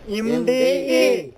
MDE.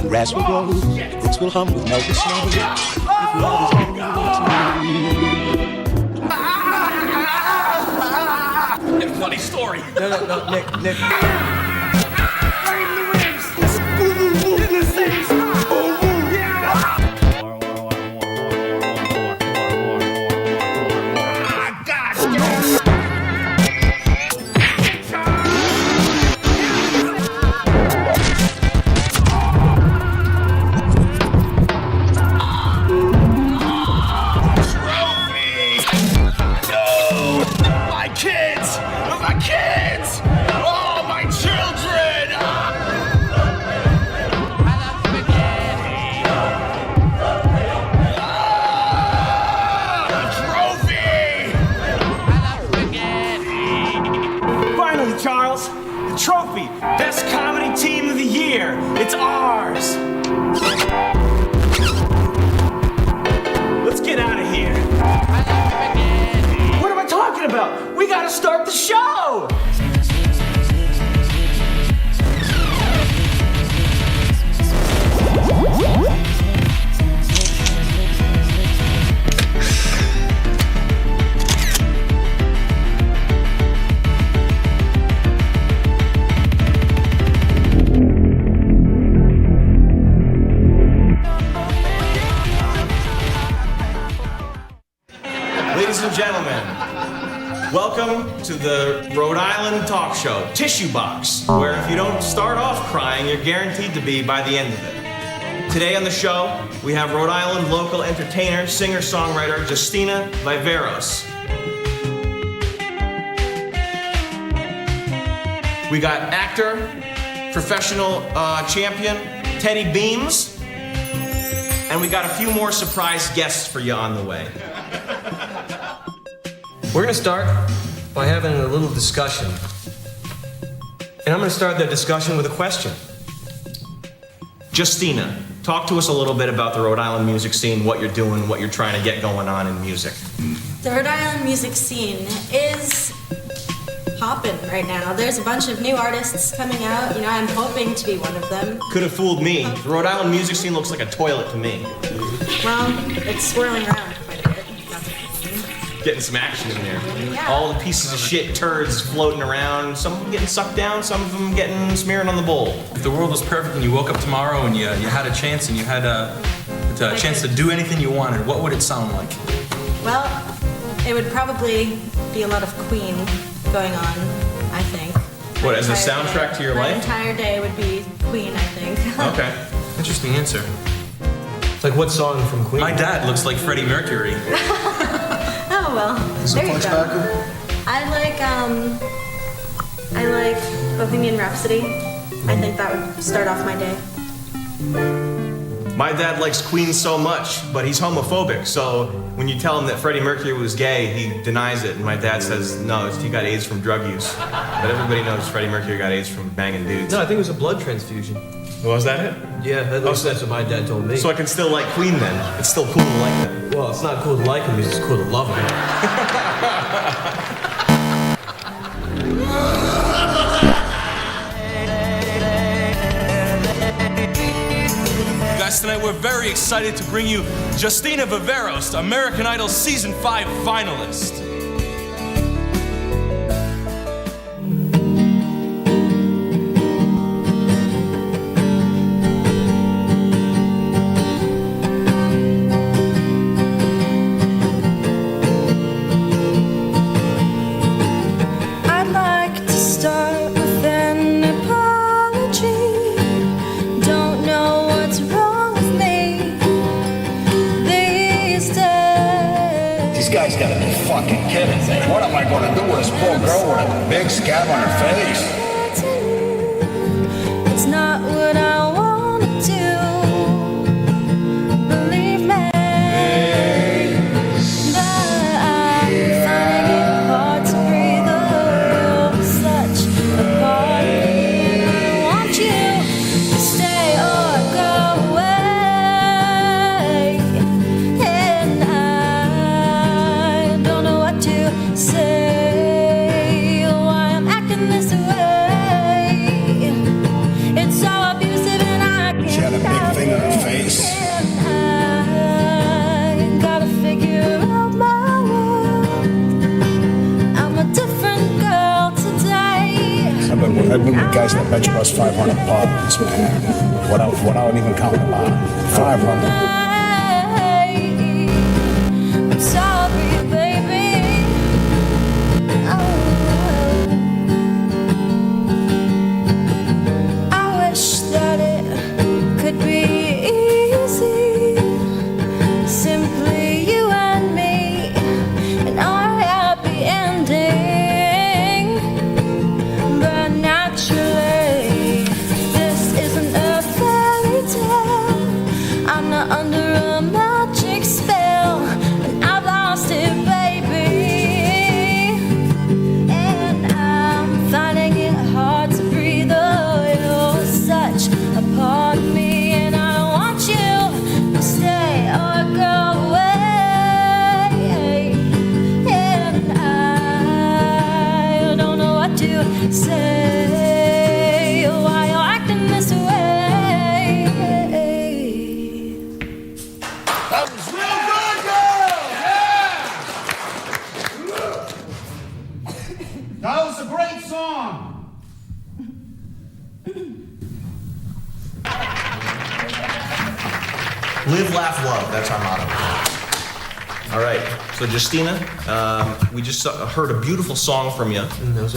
Grass will grow, bricks will hum with melted snow. If love is all funny story. No, Nick. Charles, the trophy, best comedy team of the year. It's ours. Let's get out of here. What am I talking about? We gotta start the show. Ladies and gentlemen, welcome to the Rhode Island talk show, Tissue Box, where if you don't start off crying, you're guaranteed to be by the end of it. Today on the show, we have Rhode Island local entertainer, singer-songwriter Justina Viveros. We got actor, professional champion, Teddy Beams, and we got a few more surprise guests for you on the way. We're gonna start by having a little discussion. And I'm gonna start that discussion with a question. Justina, talk to us a little bit about the Rhode Island music scene, what you're doing, what you're trying to get going on in music. The Rhode Island music scene is popping right now. There's a bunch of new artists coming out. You know, I'm hoping to be one of them. Could have fooled me. The Rhode Island music scene looks like a toilet to me. Well, it's swirling around quite a bit. Getting some action in there. Yeah. All the pieces of shit turds floating around, some of them getting sucked down, some of them getting smeared on the bowl. If the world was perfect and you woke up tomorrow and you had a chance and you had a chance to do anything you wanted, what would it sound like? Well, it would probably be a lot of Queen going on, I think. What, as a soundtrack to your life? My entire day would be Queen, I think. Okay. Interesting answer. Like what song from Queen? My dad looks like Freddie Mercury. Oh, well, there you go. I like Bohemian Rhapsody. I think that would start off my day. My dad likes Queen so much, but he's homophobic, so when you tell him that Freddie Mercury was gay, he denies it, and my dad says, no, he got AIDS from drug use. But everybody knows Freddie Mercury got AIDS from banging dudes. No, I think it was a blood transfusion. Was that it? Yeah, at least that's what my dad told me. So I can still like Queen then? It's still cool to like them. Well, it's not cool to like him, it's cool to love him. Guys, tonight we're very excited to bring you Justina Viveros, American Idol Season 5 finalist. Guy's gotta be fucking kidding me. What am I gonna do with this poor girl with a big scab on her face? It's not what I want to do. Believe me. But I'm finding it hard to breathe. Oh, such a part of me. And I want you to stay or go away. And I don't know what to say, why I'm acting this way. It's so abusive and I can't. She had a big thing on her face. And I gotta figure out my world. I'm a different girl today. I've been with guys that bet you us 500 bucks, man. Without even counting the 500. I'm sorry, baby. I wish that it could be easy, simply you and me, and our happy ending. But naturally, this isn't a fairy tale. I'm not under a magic spell, and I've lost it, baby. And I'm finding it hard to breathe. Oh, you're such a part of me, and I want you to stay or go away. And I don't know what to say, why you're acting this way. That was real good, girl! Yeah! That was a great song. Live, laugh, love. That's our motto. All right. So, Justina, we just heard a beautiful song from you.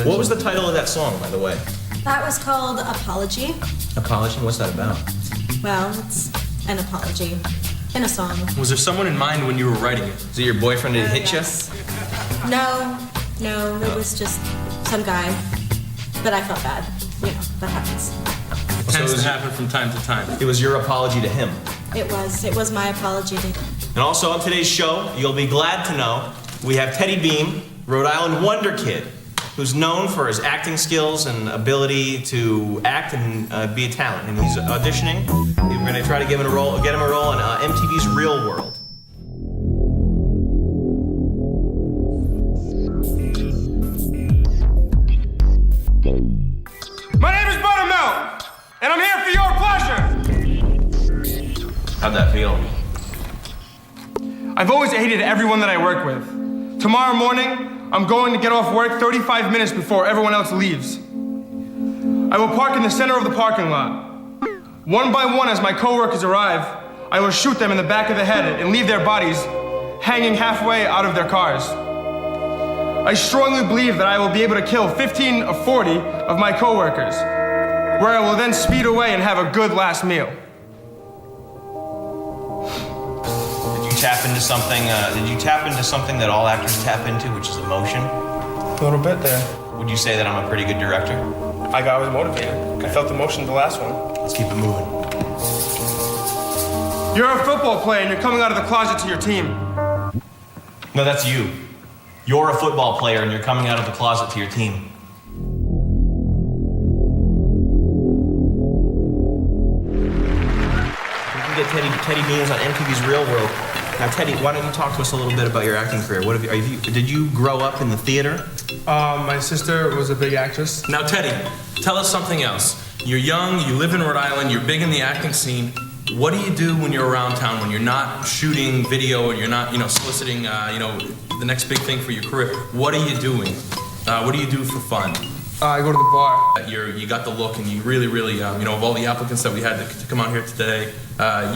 What was the title of that song, by the way? That was called Apology. Apology? What's that about? Well, it's an apology in a song. Was there someone in mind when you were writing it? Is it your boyfriend that hit you? Yes. No, it was just some guy. But I felt bad. You know, that happens. It tends to happen from time to time. It was your apology to him. It was my apology to him. And also on today's show, you'll be glad to know we have Teddy Beam, Rhode Island wonder kid, who's known for his acting skills and ability to act and be a talent. And he's auditioning. We're going to try to get him a role on MTV's Real World. My name is Buttermilk, and I'm here for your pleasure. How'd that feel? I've always hated everyone that I work with. Tomorrow morning, I'm going to get off work 35 minutes before everyone else leaves. I will park in the center of the parking lot. One by one, as my coworkers arrive, I will shoot them in the back of the head and leave their bodies hanging halfway out of their cars. I strongly believe that I will be able to kill 15 or 40 of my coworkers, where I will then speed away and have a good last meal. Did you tap into something that all actors tap into, which is emotion? A little bit there. Would you say that I'm a pretty good director? I was motivated. I felt emotion in the last one. Let's keep it moving. You're a football player and you're coming out of the closet to your team. No, that's you. You're a football player and you're coming out of the closet to your team. We can get Teddy Beans on MTV's Real World. Now, Teddy, why don't you talk to us a little bit about your acting career? What have you, did you grow up in the theater? My sister was a big actress. Now, Teddy, tell us something else. You're young, you live in Rhode Island, you're big in the acting scene. What do you do when you're around town, when you're not shooting video and you're not, soliciting, the next big thing for your career? What are you doing? What do you do for fun? I go to the bar. You got the look, and you really, of all the applicants that we had to come out here today,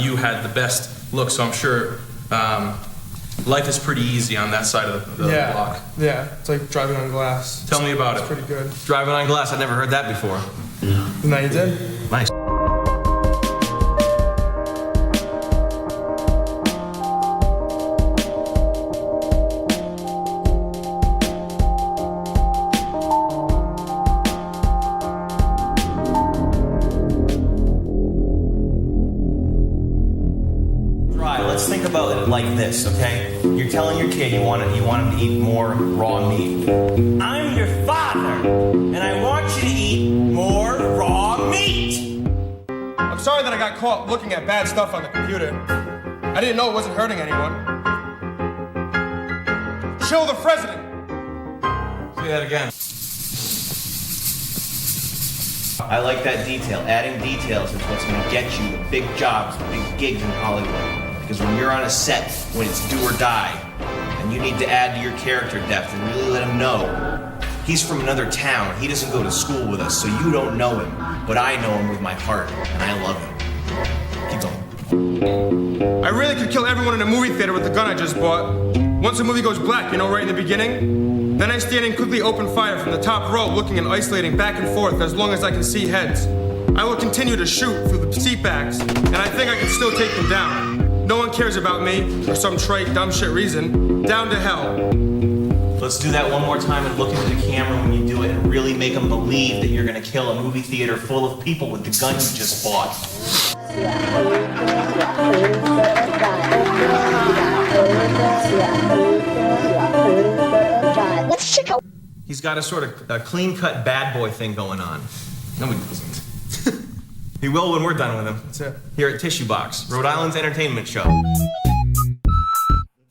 you had the best look. So I'm sure life is pretty easy on that side of the block. Yeah, it's like driving on glass. Tell me about it. It's pretty good. Driving on glass, I've never heard that before. Now you did? Nice. Let's think about it like this, okay? You're telling your kid you want him to eat more raw meat. I'm your father, and I want you to eat more raw meat. I'm sorry that I got caught looking at bad stuff on the computer. I didn't know it wasn't hurting anyone. Chill the president. Say that again. I like that detail. Adding details is what's going to get you the big jobs, the big gigs in Hollywood. Because when you're on a set, when it's do or die, and you need to add to your character depth and really let him know he's from another town, he doesn't go to school with us, so you don't know him, but I know him with my heart, and I love him. Keep going. I really could kill everyone in a movie theater with the gun I just bought. Once the movie goes black, right in the beginning, then I stand and quickly open fire from the top row, looking and isolating back and forth as long as I can see heads. I will continue to shoot through the seat backs, and I think I can still take them down. No one cares about me for some trite, dumb shit reason. Down to hell. Let's do that one more time and look into the camera when you do it and really make them believe that you're gonna kill a movie theater full of people with the gun you just bought. Let's check out. He's got a sort of clean-cut bad boy thing going on. No, he doesn't. He will when we're done with him. That's it. Here at Tissue Box, Rhode Island's entertainment show.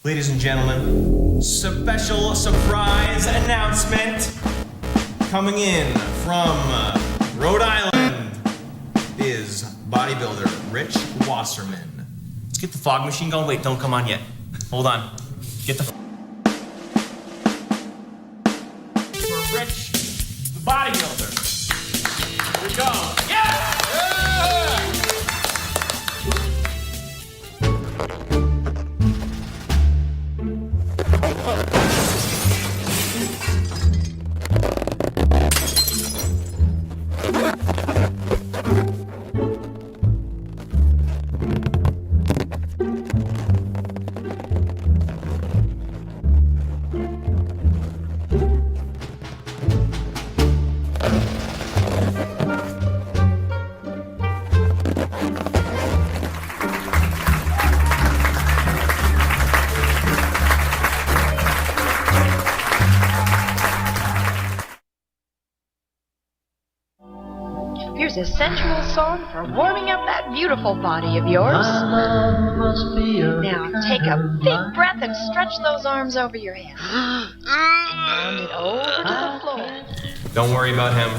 Ladies and gentlemen, special surprise announcement. Coming in from Rhode Island is bodybuilder Rich Wasserman. Let's get the fog machine going. Wait, don't come on yet. Hold on. Get the for Rich, the bodybuilder. Here we go. Yeah! Here's a sensual song for warming up that beautiful body of yours. Now take a big breath and stretch those arms over your head. Round it over to the floor. Don't worry about him.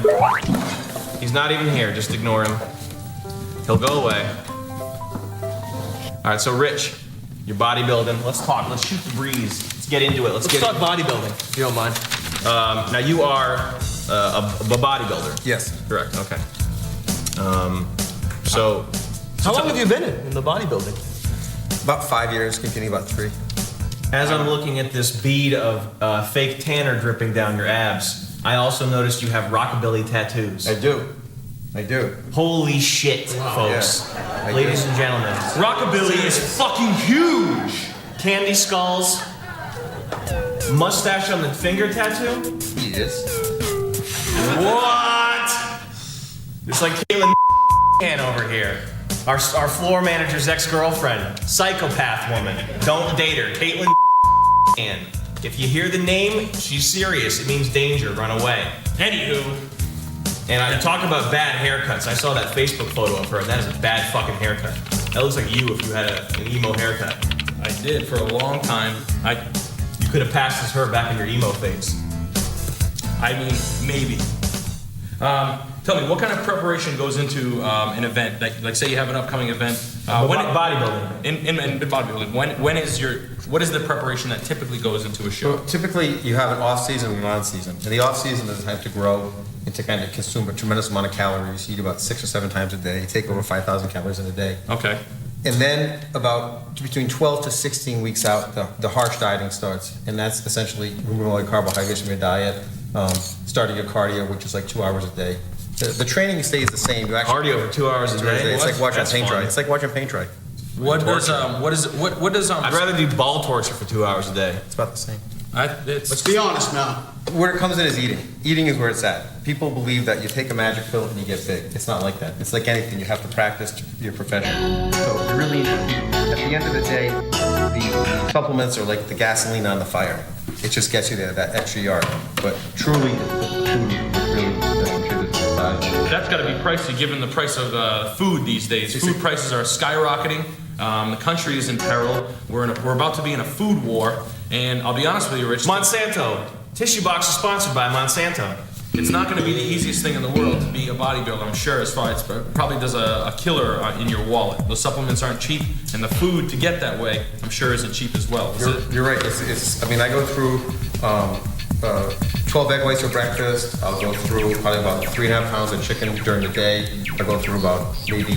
He's not even here. Just ignore him. He'll go away. All right, so Rich, you're bodybuilding. Let's talk. Let's shoot the breeze. Let's get into it. Let's talk bodybuilding, if you don't mind. Now you are a bodybuilder. Yes. Correct. Okay. How long have you been in the bodybuilding? About 5 years, continuing about 3. As I'm looking at this bead of fake tanner dripping down your abs, I also noticed you have rockabilly tattoos. I do. Holy shit, folks. Yeah, Ladies and gentlemen, rockabilly is fucking huge. Candy skulls, mustache on the finger tattoo. is. What? It's like Caitlin over here. Our floor manager's ex-girlfriend. Psychopath woman. Don't date her. Caitlin. If you hear the name, she's serious. It means danger. Run away. Anywho. And I talk about bad haircuts. I saw that Facebook photo of her, and that is a bad fucking haircut. That looks like you if you had an emo haircut. I did for a long time. You could have passed as her back in your emo phase. I mean, maybe. Tell me, what kind of preparation goes into an event? Like, say you have an upcoming event. Bodybuilding. In bodybuilding. What is the preparation that typically goes into a show? So typically, you have an off-season and an on-season. And the off-season is time to grow and to kind of consume a tremendous amount of calories. You eat about 6 or 7 times a day. You take over 5,000 calories in a day. Okay. And then about between 12 to 16 weeks out, the harsh dieting starts. And that's essentially removing all your carbohydrates from your diet, starting your cardio, which is like 2 hours a day. The training stays the same. You actually cardio for 2 hours a day? It's like watching paint dry. It's like watching paint dry. What does I'd rather do ball torture for 2 hours a day. It's about the same. Let's be honest now. Where it comes in is eating. Eating is where it's at. People believe that you take a magic pill and you get big. It's not like that. It's like anything. You have to practice your profession. So you really, at the end of the day, the supplements are like the gasoline on the fire. It just gets you there, that extra yard. But truly, that's got to be pricey given the price of food these days. Food prices are skyrocketing. The country is in peril. We're about to be in a food war. And I'll be honest with you, Rich. Monsanto. Tissue Box is sponsored by Monsanto. It's not going to be the easiest thing in the world to be a bodybuilder, I'm sure, as far as it probably does a killer in your wallet. Those supplements aren't cheap, and the food to get that way, I'm sure, isn't cheap as well. You're right. I mean, I go through 12 egg whites for breakfast. I'll go through probably about 3.5 pounds of chicken during the day. I go through about maybe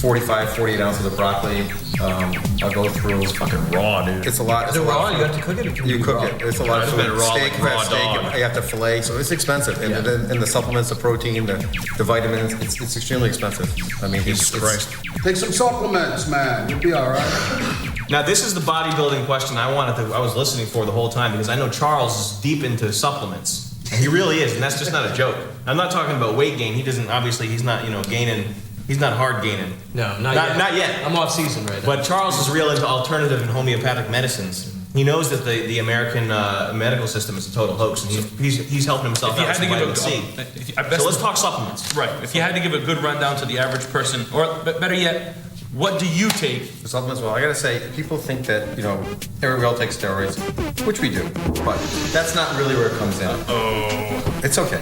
48 ounces of broccoli. I'll go through. It's fucking raw, dude. It's a lot. Is it raw? You have to cook it? You cook it. It's a lot of food. Raw, steak, like raw dog. You have to fillet, so it's expensive. And then the supplements, the protein, the vitamins, it's extremely expensive. I mean, Jesus Christ. Take some supplements, man. You'll be all right. Now, this is the bodybuilding question I was listening for the whole time because I know Charles is deep into supplements. And he really is, and that's just not a joke. I'm not talking about weight gain. He doesn't, obviously, he's not, gaining. He's not hard gaining. No, not yet. Not yet. I'm off season right now. But Charles is real into alternative and homeopathic medicines. He knows that the American medical system is a total hoax, and he's helping himself out with vitamin C. So let's talk supplements. Right. If you had to give a good rundown to the average person, or better yet, what do you take? The supplements, well, I gotta say, people think that, everybody else takes steroids, which we do, but that's not really where it comes in. Oh. It's okay.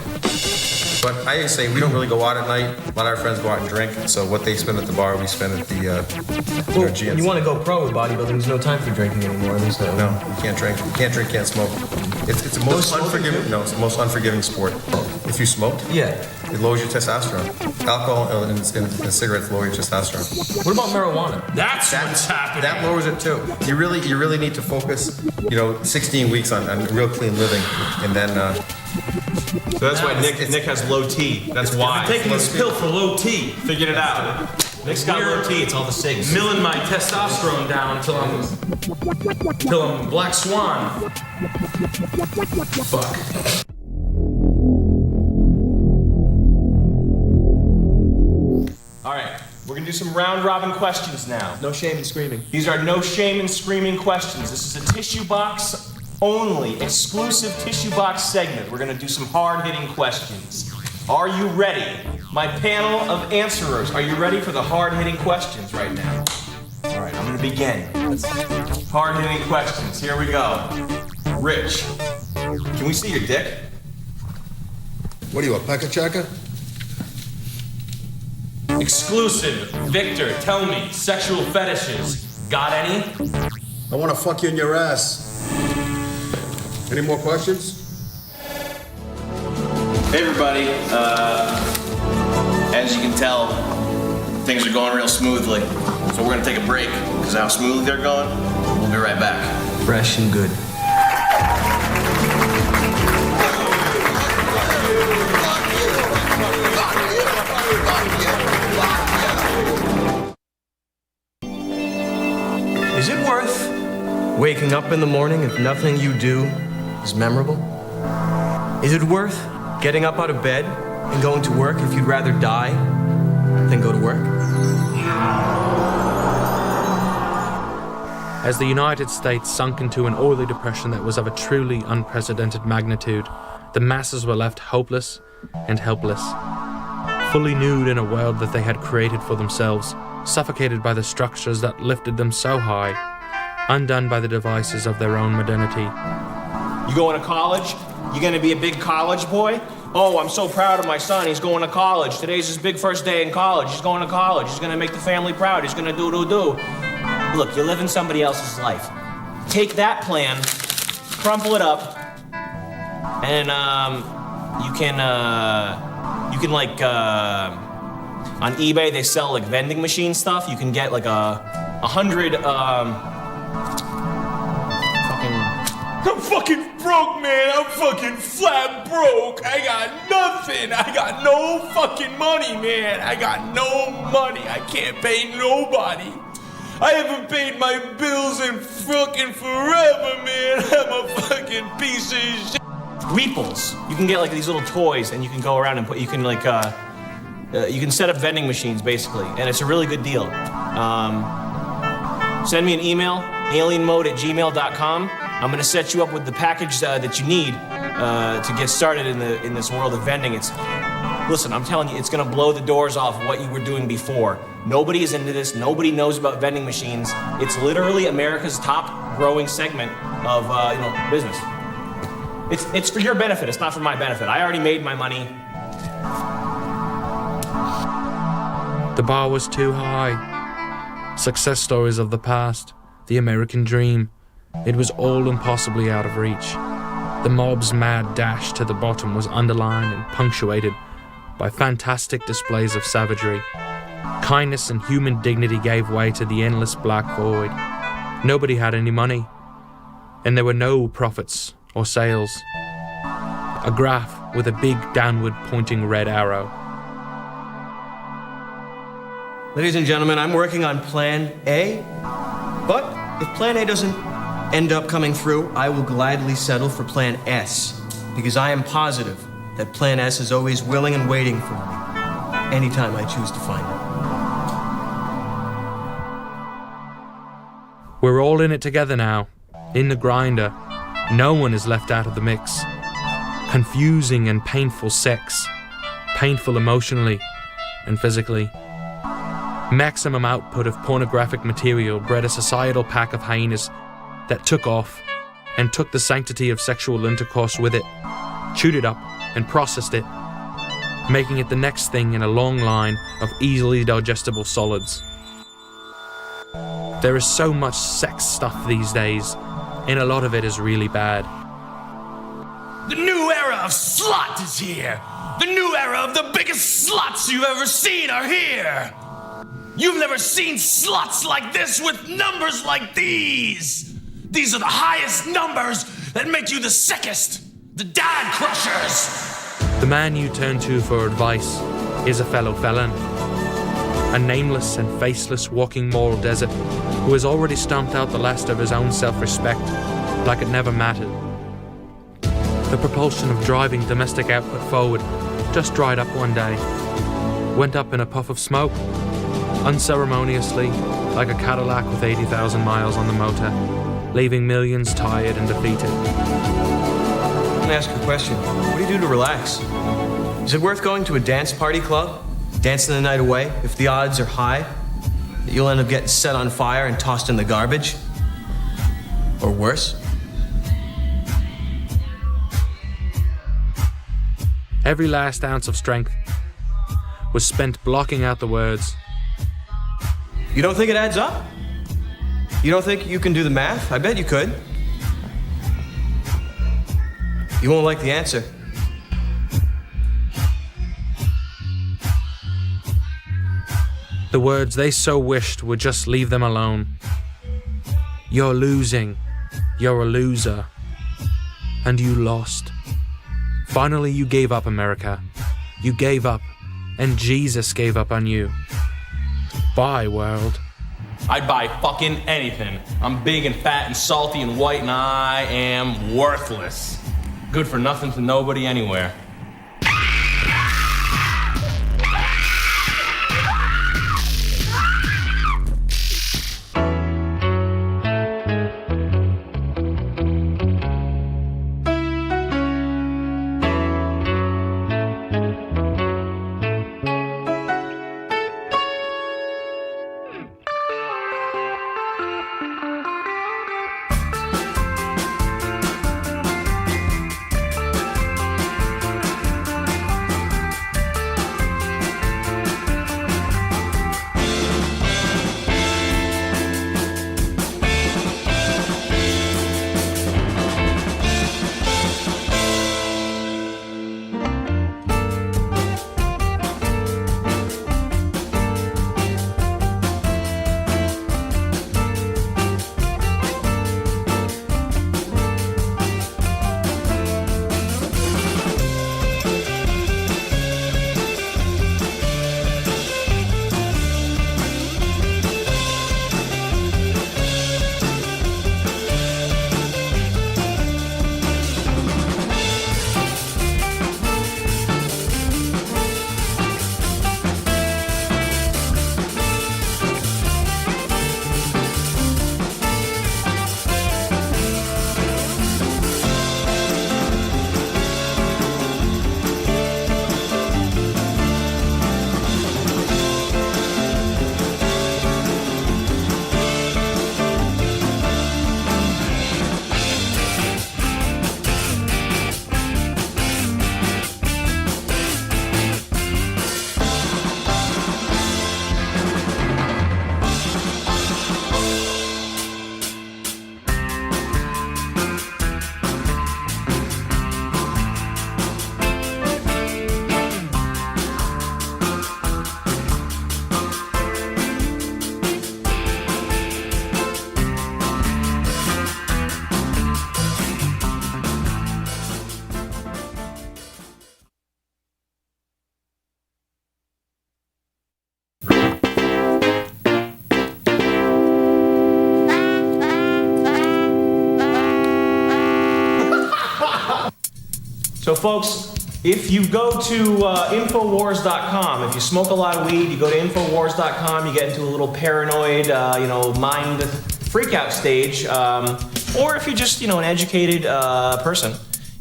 But I say we don't really go out at night. A lot of our friends go out and drink, so what they spend at the bar, we spend at the GNC. When you want to go pro with bodybuilding, there's no time for drinking anymore. At least No, you can't drink. You can't drink, can't smoke. It's the most unforgiving. No, it's the most unforgiving sport. If you smoked, it lowers your testosterone. Alcohol and cigarettes lower your testosterone. What about marijuana? That's what's happening. That lowers it too. You really need to focus. 16 weeks on real clean living, and then. So that's why Nick has low T. That's why. I'm taking this pill for low T. Figured it out. Nick's got low T. It's all the cigs. Milling my testosterone down until I'm Black Swan. Fuck. All right, we're gonna do some round robin questions now. No shame in screaming. These are no shame in screaming questions. This is a tissue box only, exclusive tissue box segment. We're gonna do some hard-hitting questions. Are you ready? My panel of answerers, are you ready for the hard-hitting questions right now? All right, I'm gonna begin. Hard-hitting questions, here we go. Rich, can we see your dick? What are you, a pecker checker? Exclusive. Victor, tell me, sexual fetishes. Got any? I want to fuck you in your ass. Any more questions? Hey everybody, as you can tell, things are going real smoothly. So we're gonna take a break, because how smoothly they're going, we'll be right back. Fresh and good. Is it worth waking up in the morning if nothing you do is memorable? Is it worth getting up out of bed and going to work if you'd rather die than go to work? As the United States sunk into an oily depression that was of a truly unprecedented magnitude, the masses were left hopeless and helpless, fully nude in a world that they had created for themselves, suffocated by the structures that lifted them so high, undone by the devices of their own modernity. You going to college? You gonna be a big college boy? Oh, I'm so proud of my son. He's going to college. Today's his big first day in college. He's going to college. He's gonna make the family proud. He's gonna do. Look, you're living somebody else's life. Take that plan, crumple it up, and you can like on eBay they sell like vending machine stuff. You can get like 100 I'm fucking broke, man. I'm fucking flat broke. I got nothing. I got no fucking money, man. I got no money. I can't pay nobody. I haven't paid my bills in fucking forever, man. I'm a fucking piece of shit. Weeples. You can get like these little toys and you can go around and you can like, you can set up vending machines basically. And it's a really good deal. Send me an email, alienmode@gmail.com. I'm gonna set you up with the package that you need to get started in this world of vending. Listen, I'm telling you, it's gonna blow the doors off what you were doing before. Nobody is into this. Nobody knows about vending machines. It's literally America's top growing segment of business. It's for your benefit. It's not for my benefit. I already made my money. The bar was too high. Success stories of the past, the American dream. It was all impossibly out of reach. The mob's mad dash to the bottom was underlined and punctuated by fantastic displays of savagery. Kindness and human dignity gave way to the endless black void. Nobody had any money, and there were no profits or sales. A graph with a big downward pointing red arrow. Ladies and gentlemen, I'm working on Plan A, but if Plan A doesn't end up coming through, I will gladly settle for Plan S, because I am positive that Plan S is always willing and waiting for me, anytime I choose to find it. We're all in it together now, in the grinder. No one is left out of the mix. Confusing and painful sex, painful emotionally and physically. Maximum output of pornographic material bred a societal pack of hyenas that took off and took the sanctity of sexual intercourse with it, chewed it up and processed it, making it the next thing in a long line of easily digestible solids. There is so much sex stuff these days, and a lot of it is really bad. The new era of slut is here! The new era of the biggest sluts you've ever seen are here! You've never seen sluts like this with numbers like these! These are the highest numbers that make you the sickest! The dad crushers! The man you turn to for advice is a fellow felon. A nameless and faceless walking moral desert who has already stomped out the last of his own self-respect like it never mattered. The propulsion of driving domestic output forward just dried up one day, went up in a puff of smoke, unceremoniously, like a Cadillac with 80,000 miles on the motor, leaving millions tired and defeated. Let me ask you a question. What do you do to relax? Is it worth going to a dance party club, dancing the night away, if the odds are high that you'll end up getting set on fire and tossed in the garbage? Or worse? Every last ounce of strength was spent blocking out the words. You don't think it adds up? You don't think you can do the math? I bet you could. You won't like the answer. The words they so wished would just leave them alone. You're losing. You're a loser. And you lost. Finally, you gave up, America. You gave up, and Jesus gave up on you. Bye, world. I'd buy fucking anything. I'm big and fat and salty and white, and I am worthless. Good for nothing to nobody anywhere. So folks, if you go to Infowars.com, if you smoke a lot of weed, you go to Infowars.com, you get into a little paranoid, mind freakout stage, or if you're just, an educated person,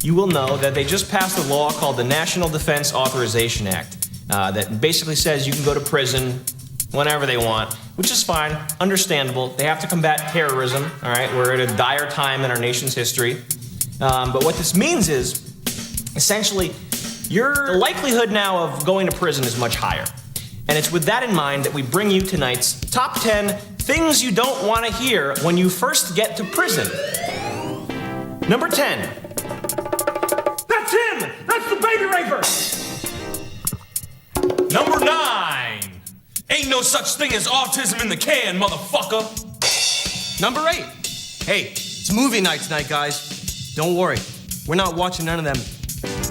you will know that they just passed a law called the National Defense Authorization Act that basically says you can go to prison whenever they want, which is fine, understandable. They have to combat terrorism, all right? We're at a dire time in our nation's history. But what this means is, essentially, the likelihood now of going to prison is much higher. And it's with that in mind that we bring you tonight's top 10 things you don't want to hear when you first get to prison. Number 10. That's him! That's the baby raper! Number 9. Ain't no such thing as autism in the can, motherfucker. Number 8. Hey, it's movie night tonight, guys. Don't worry. We're not watching none of them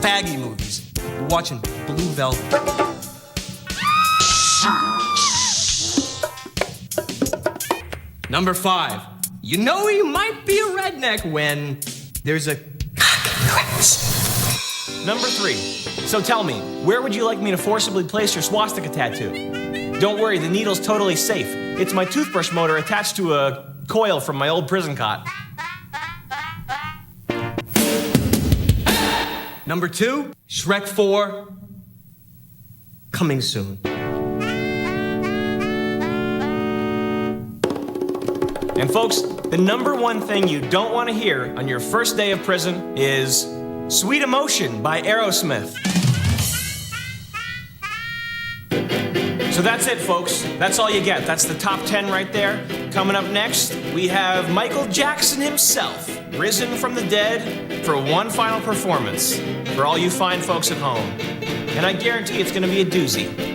faggy movies. We're watching Blue Velvet. Number 5. You know you might be a redneck when there's a consequence. Number 3. So tell me, where would you like me to forcibly place your swastika tattoo? Don't worry, the needle's totally safe. It's my toothbrush motor attached to a coil from my old prison cot. Number 2, Shrek 4, coming soon. And folks, the number one thing you don't want to hear on your first day of prison is Sweet Emotion by Aerosmith. So that's it, folks. That's all you get. That's the top 10 right there. Coming up next, we have Michael Jackson himself, risen from the dead for one final performance for all you fine folks at home. And I guarantee it's going to be a doozy.